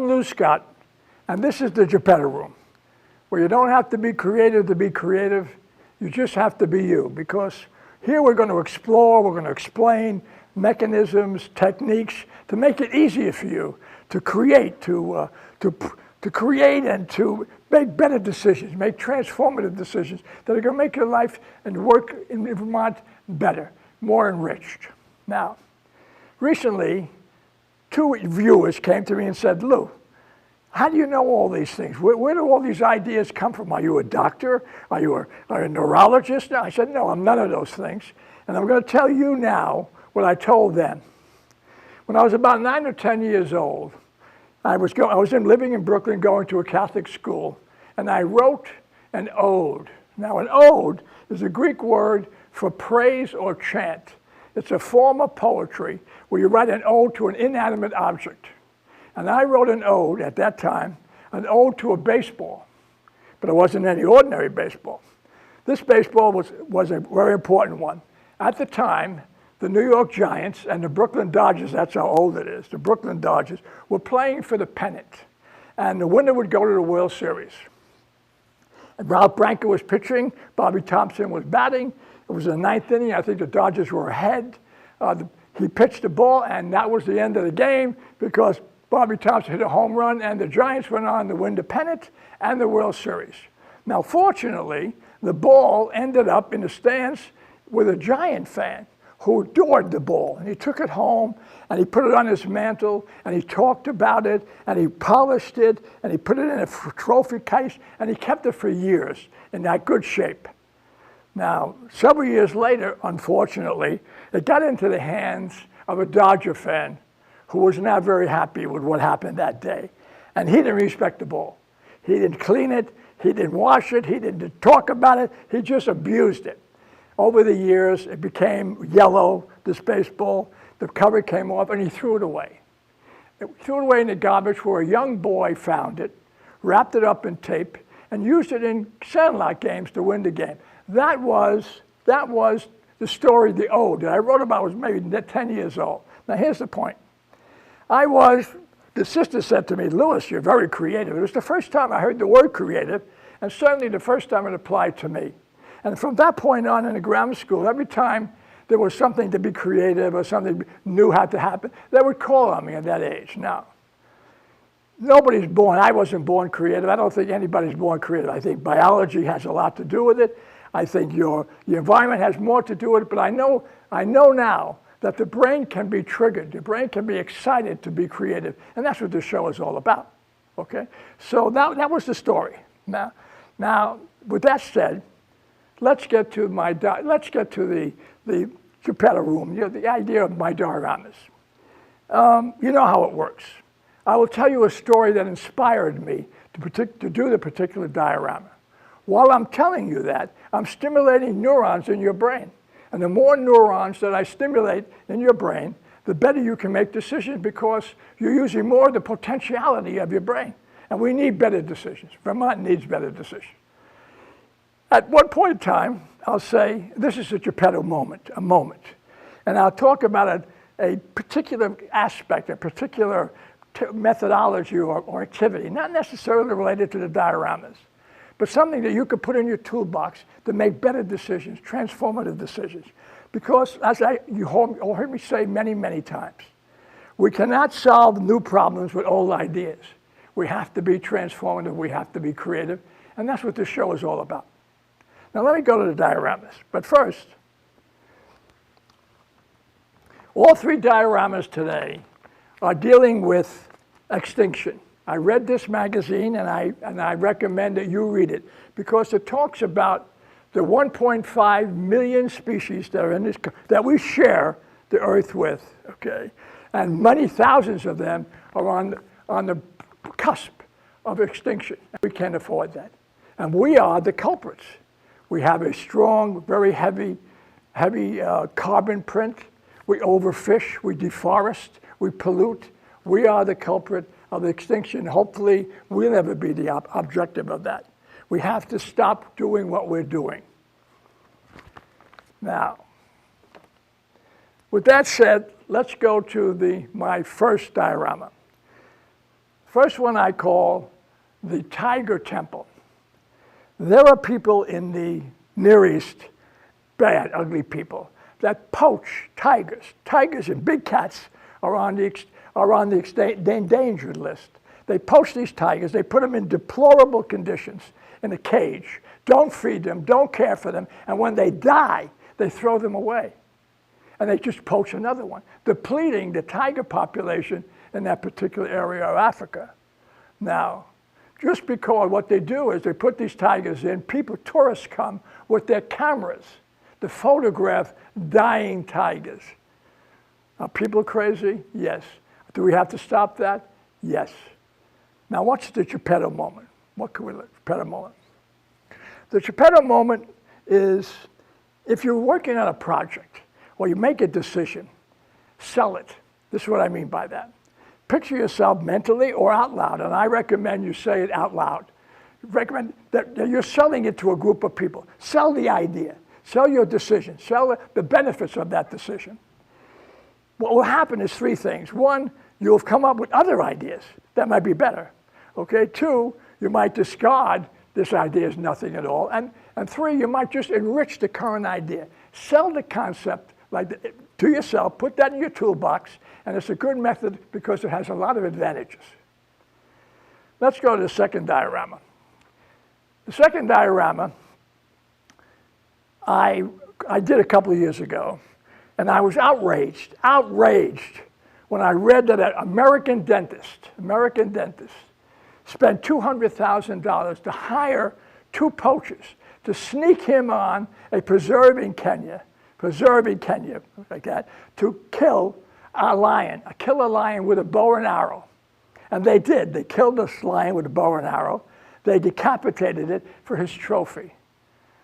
I'm Lou Scott, and this is the Geppetto Room, where you don't have to be creative to be creative. You just have to be you, because here we're going to explore, we're going to explain mechanisms, techniques to make it easier for you to create, to create and to make better decisions, make transformative decisions that are going to make your life and work in Vermont better, more enriched. Now, recently, 2 viewers came to me and said, Lou, how do you know all these things? Where do all these ideas come from? Are you a doctor? Are you a neurologist? No, I said, no, I'm none of those things. And I'm going to tell you now what I told them. When I was about 9 or 10 years old, I was living in Brooklyn, going to a Catholic school, and I wrote an ode. Now, an ode is a Greek word for praise or chant. It's a form of poetry where you write an ode to an inanimate object. And I wrote an ode at that time, an ode to a baseball, but it wasn't any ordinary baseball. This baseball was a very important one. At the time, the New York Giants and the Brooklyn Dodgers, that's how old it is, the Brooklyn Dodgers, were playing for the pennant. And the winner would go to the World Series. And Ralph Branca was pitching, Bobby Thompson was batting. It was the 9th inning. I think the Dodgers were ahead. He pitched the ball, and that was the end of the game because Bobby Thompson hit a home run, and the Giants went on to win the pennant and the World Series. Now, fortunately, the ball ended up in the stands with a Giant fan who adored the ball. And he took it home, and he put it on his mantle, and he talked about it, and he polished it, and he put it in a trophy case, and he kept it for years in that good shape. Now, several years later, unfortunately, it got into the hands of a Dodger fan who was not very happy with what happened that day. And he didn't respect the ball. He didn't clean it, he didn't wash it, he didn't talk about it, he just abused it. Over the years, it became yellow, this baseball, the cover came off, and he threw it away. He threw it away in the garbage where a young boy found it, wrapped it up in tape, and used it in sandlot games to win the game. That was the story, the ode that I wrote about. I was maybe 10 years old. Now here's the point. The sister said to me, Louis, you're very creative. It was the first time I heard the word creative, and certainly the first time it applied to me. And from that point on in the grammar school, every time there was something to be creative or something new had to happen, they would call on me at that age. Now, nobody's born, I wasn't born creative. I don't think anybody's born creative. I think biology has a lot to do with it. I think your environment has more to do with it, but I know now that the brain can be triggered. The brain can be excited to be creative, and that's what this show is all about, okay? So that was the story. Now, with that said, let's get to the Geppetto Room, the idea of my dioramas. You know how it works. I will tell you a story that inspired me to do the particular diorama. While I'm telling you that, I'm stimulating neurons in your brain. And the more neurons that I stimulate in your brain, the better you can make decisions because you're using more of the potentiality of your brain. And we need better decisions. Vermont needs better decisions. At one point in time, I'll say, this is a Geppetto moment, a moment. And I'll talk about a particular aspect, a particular methodology or activity, not necessarily related to the dioramas, but something that you could put in your toolbox to make better decisions, transformative decisions. Because as you heard me say many, many times, we cannot solve new problems with old ideas. We have to be transformative, we have to be creative, and that's what this show is all about. Now let me go to the dioramas, but first, all 3 dioramas today are dealing with extinction. I read this magazine, and I recommend that you read it because it talks about the 1.5 million species that are in this, that we share the Earth with, okay? And many thousands of them are on the cusp of extinction. We can't afford that. And we are the culprits. We have a strong, very heavy carbon print. We overfish, we deforest, we pollute. We are the culprit of extinction. Hopefully, we'll never be the objective of that. We have to stop doing what we're doing. Now, with that said, let's go to my first diorama. First one I call the Tiger Temple. There are people in the Near East, bad, ugly people, that poach tigers. Tigers and big cats are on the endangered list. They poach these tigers, they put them in deplorable conditions in a cage. Don't feed them, don't care for them, and when they die, they throw them away. And they just poach another one, depleting the tiger population in that particular area of Africa. Now, just because what they do is they put these tigers in, tourists come with their cameras to photograph dying tigers. Are people crazy? Yes. Do we have to stop that? Yes. Now, what's the Geppetto moment? What can we look? Geppetto moment. The Geppetto moment is if you're working on a project or you make a decision, sell it. This is what I mean by that. Picture yourself mentally or out loud, and I recommend you say it out loud. Recommend that you're selling it to a group of people. Sell the idea. Sell your decision. Sell the benefits of that decision. What will happen is three things. One, you'll have come up with other ideas that might be better. Okay. Two, you might discard this idea as nothing at all. And three, you might just enrich the current idea. Sell the concept to yourself, put that in your toolbox, and it's a good method because it has a lot of advantages. Let's go to the second diorama. The second diorama I did a couple of years ago, and I was outraged when I read that an American dentist spent $200,000 to hire two poachers to sneak him on a preserve in Kenya, like that, to kill a lion with a bow and arrow. And they did. They killed this lion with a bow and arrow. They decapitated it for his trophy.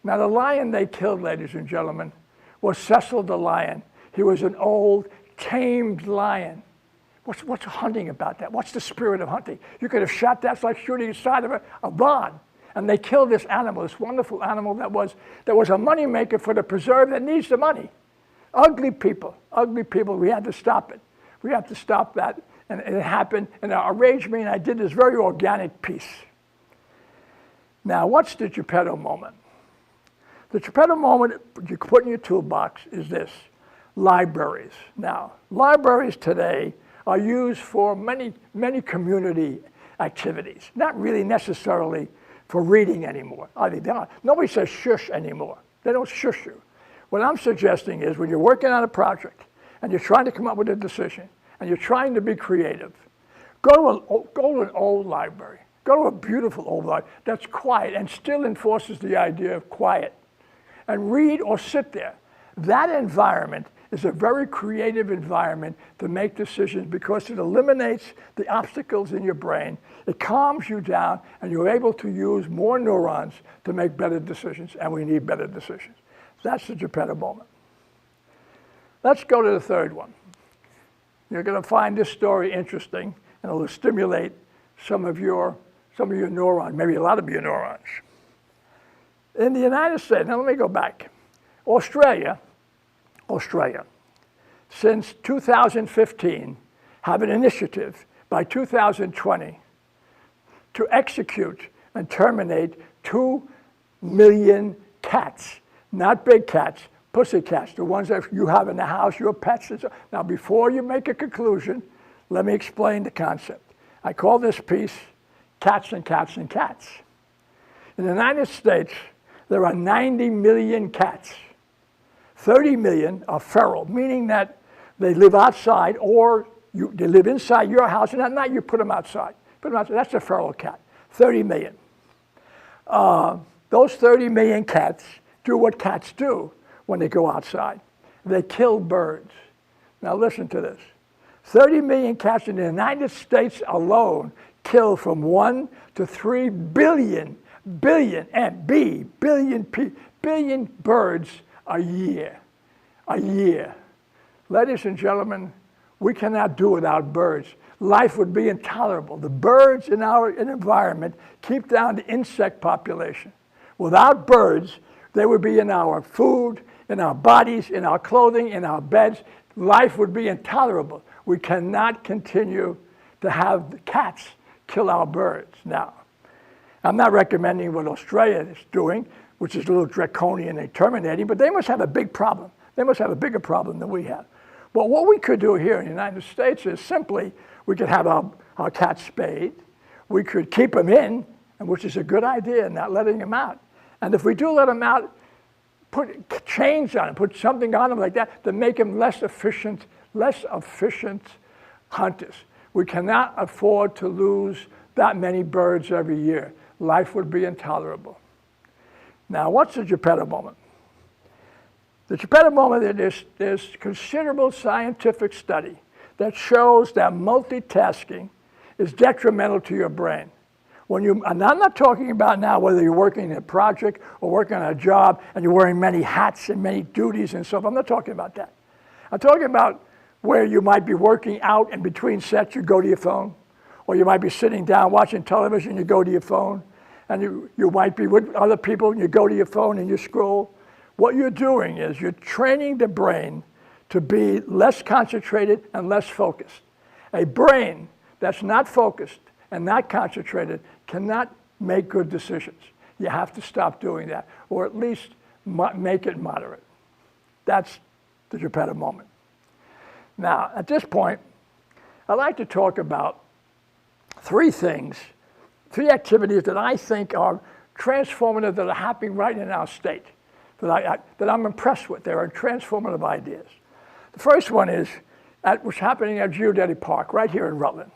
Now, the lion they killed, ladies and gentlemen, was Cecil the lion. He was an old, tamed lion. What's hunting about that? What's the spirit of hunting? You could have shot that. It's like shooting inside of a barn. And they killed this animal, this wonderful animal that was a money maker for the preserve that needs the money. Ugly people. We had to stop it. We had to stop that. And it happened. And I arranged me, and I did this very organic piece. Now, what's the Geppetto moment? The Geppetto moment you put in your toolbox is this: libraries. Now, libraries today are used for many community activities, not really necessarily for reading anymore. Nobody says shush anymore. They don't shush you. What I'm suggesting is when you're working on a project and you're trying to come up with a decision and you're trying to be creative, go to an old library. Go to a beautiful old library that's quiet and still enforces the idea of quiet. And read or sit there. That environment is a very creative environment to make decisions because it eliminates the obstacles in your brain. It calms you down, and you're able to use more neurons to make better decisions, and we need better decisions. That's the Geppetto moment. Let's go to the third one. You're going to find this story interesting, and it'll stimulate some of your neurons, maybe a lot of your neurons. In the United States, now let me go back. Australia, since 2015, have an initiative by 2020 to execute and terminate 2 million cats, not big cats, pussy cats, the ones that you have in the house, your pets. Now, before you make a conclusion, let me explain the concept. I call this piece Cats and Cats and Cats. In the United States, there are 90 million cats. 30 million are feral, meaning that they live outside or they live inside your house, and at night you put them outside. That's a feral cat. 30 million. Those 30 million cats do what cats do when they go outside. They kill birds. Now listen to this. 30 million cats in the United States alone kill from 1 to 3 billion birds a year. Ladies and gentlemen, we cannot do without birds. Life would be intolerable. The birds in our environment keep down the insect population. Without birds, they would be in our food, in our bodies, in our clothing, in our beds. Life would be intolerable. We cannot continue to have cats kill our birds. Now, I'm not recommending what Australia is doing, which is a little draconian and terminating, but they must have a big problem. They must have a bigger problem than we have. But what we could do here in the United States is simply, we could have our cats spayed. We could keep them in, which is a good idea, not letting them out. And if we do let them out, put chains on them, put something on them like that to make them less efficient hunters. We cannot afford to lose that many birds every year. Life would be intolerable. Now, what's the Geppetto moment? The Geppetto moment, there's considerable scientific study that shows that multitasking is detrimental to your brain. And I'm not talking about now whether you're working in a project or working on a job and you're wearing many hats and many duties and stuff. I'm not talking about that. I'm talking about where you might be working out and between sets, you go to your phone. Or you might be sitting down watching television, you go to your phone. And you might be with other people and you go to your phone and you scroll. What you're doing is you're training the brain to be less concentrated and less focused. A brain that's not focused and not concentrated cannot make good decisions. You have to stop doing that, or at least make it moderate. That's the Geppetto moment. Now, at this point, I'd like to talk about three activities that I think are transformative, that are happening right in our state, that I'm impressed with. They are transformative ideas. The first one is what's happening at Geodetic Park, right here in Rutland.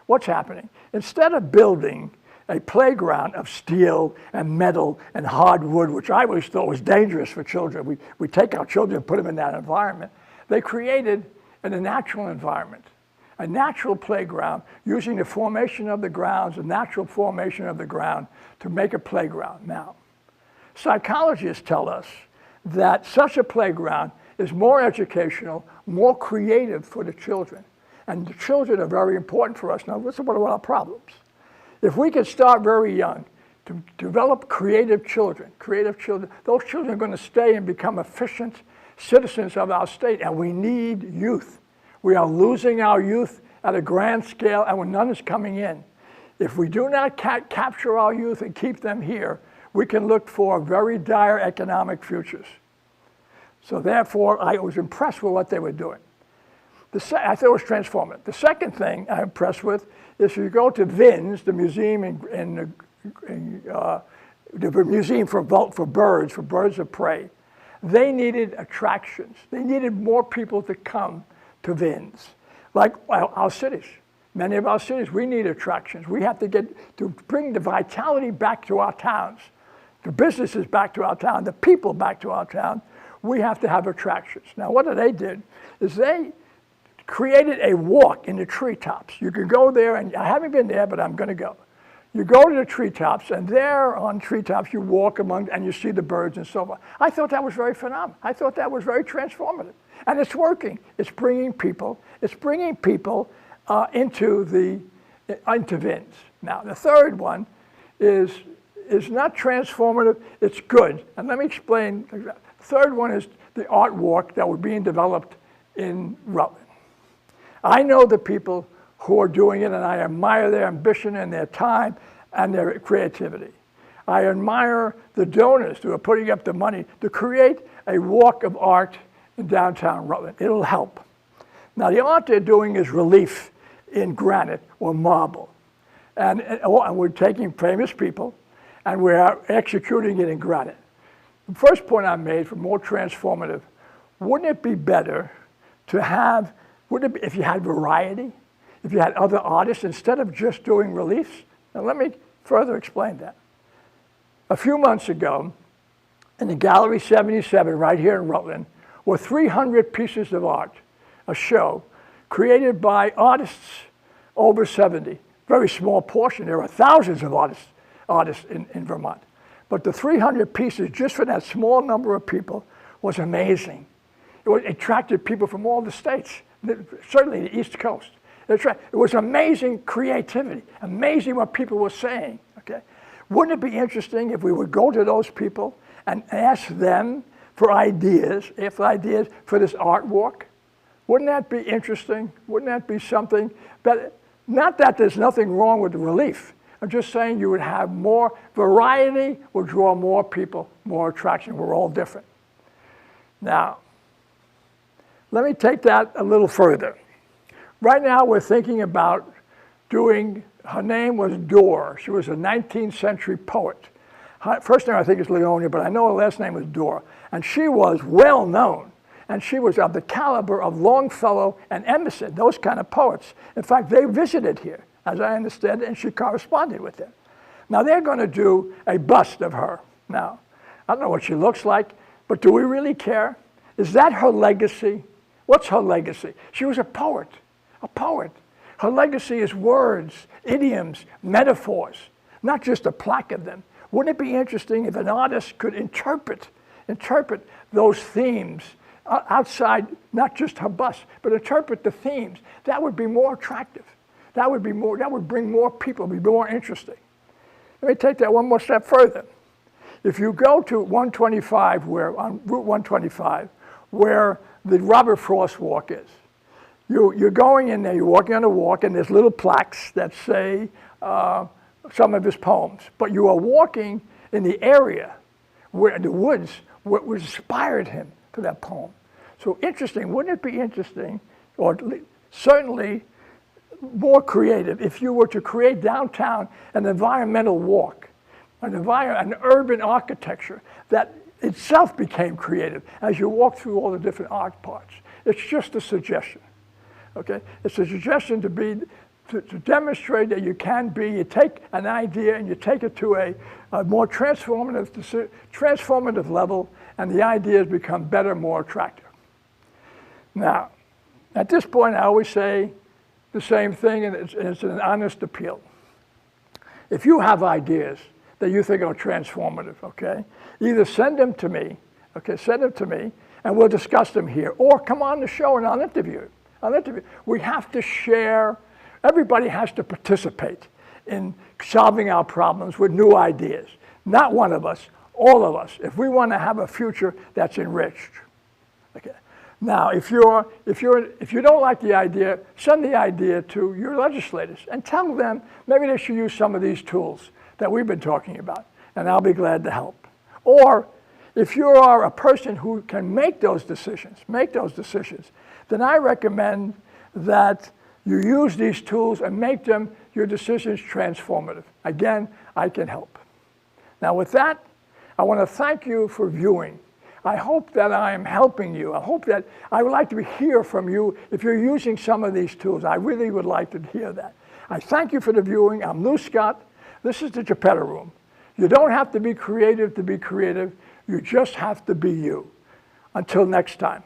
What's happening? Instead of building a playground of steel and metal and hardwood, which I always thought was dangerous for children, we take our children and put them in that environment, they created a natural environment, a natural playground, using the formation of the grounds, the natural formation of the ground to make a playground. Now, psychologists tell us that such a playground is more educational, more creative for the children. And the children are very important for us. Now, listen, what are our problems? If we can start very young to develop creative children, those children are going to stay and become efficient citizens of our state, and we need youth. We are losing our youth at a grand scale, and none is coming in. If we do not capture our youth and keep them here, we can look for very dire economic futures. So therefore, I was impressed with what they were doing. I thought it was transformative. The second thing I'm impressed with is if you go to VINS, the museum the museum for birds of prey, they needed attractions. They needed more people to come to VINS. Like our cities. Many of our cities, we need attractions. We have to bring the vitality back to our towns, the businesses back to our town, the people back to our town. We have to have attractions. Now, what they did is they created a walk in the treetops. You can go there, and I haven't been there, but I'm going to go. You go to the treetops, and there on treetops, you walk among, and you see the birds and so on. I thought that was very phenomenal. I thought that was very transformative. And it's working. It's bringing people into VINS. Now, the third one is not transformative, it's good. And let me explain. The third one is the art walk that was being developed in Rutland. I know the people who are doing it, and I admire their ambition and their time and their creativity. I admire the donors who are putting up the money to create a walk of art in downtown Rutland. It'll help. Now, the art they're doing is relief in granite or marble. And we're taking famous people, and we're executing it in granite. The first point I made for more transformative, wouldn't it be better to have, if you had variety, if you had other artists, instead of just doing reliefs? Now, let me further explain that. A few months ago, in the Gallery 77 right here in Rutland, were 300 pieces of art, a show created by artists over 70. Very small portion. There are thousands of artists in Vermont. But the 300 pieces, just for that small number of people, was amazing. It attracted people from all the states, certainly the East Coast. It was amazing creativity, amazing what people were saying. Okay, wouldn't it be interesting if we would go to those people and ask them for ideas for this art walk? Wouldn't that be interesting? Wouldn't that be something? But Not that there's nothing wrong with the relief. I'm just saying you would have more variety, will draw more people, more attraction. We're all different. Now, let me take that a little further. Right now we're thinking about doing, her name was Dora. She was a 19th century poet. Her first name I think is Leonia, but I know her last name was Dora. And she was well known. And she was of the caliber of Longfellow and Emerson, those kind of poets. In fact, they visited here, as I understand it, and she corresponded with them. Now they're going to do a bust of her. Now, I don't know what she looks like, but do we really care? Is that her legacy? What's her legacy? She was a poet, a poet. Her legacy is words, idioms, metaphors, not just a plaque of them. Wouldn't it be interesting if an artist could interpret those themes outside, not just her bust, but interpret the themes? That would be more attractive. That would bring more people, be more interesting. Let me take that one more step further. If you go to 125, on Route 125, where the Robert Frost Walk is, you're going in there, you're walking on a walk, and there's little plaques that say some of his poems. But you are walking in the area where the woods, what inspired him for that poem. So interesting, wouldn't it be interesting, or certainly more creative, if you were to create downtown an environmental walk, an urban architecture that itself became creative as you walk through all the different art parts. It's just a suggestion, okay? It's a suggestion to demonstrate that you can be, you take an idea and you take it to a more transformative level, and the ideas become better, more attractive. Now, at this point, I always say the same thing, and it's an honest appeal. If you have ideas that you think are transformative, okay, either send them to me, and we'll discuss them here, or come on the show and I'll interview you. We have to share. Everybody has to participate in solving our problems with new ideas. Not one of us, all of us, if we want to have a future that's enriched. Okay. Now, if you don't like the idea, send the idea to your legislators and tell them maybe they should use some of these tools that we've been talking about, and I'll be glad to help. Or if you are a person who can make those decisions, then I recommend that you use these tools and make them, your decisions, transformative. Again, I can help. Now with that, I want to thank you for viewing. I hope that I am helping you. I would like to hear from you if you're using some of these tools. I really would like to hear that. I thank you for the viewing. I'm Lou Scott. This is the Geppetto Room. You don't have to be creative to be creative. You just have to be you. Until next time.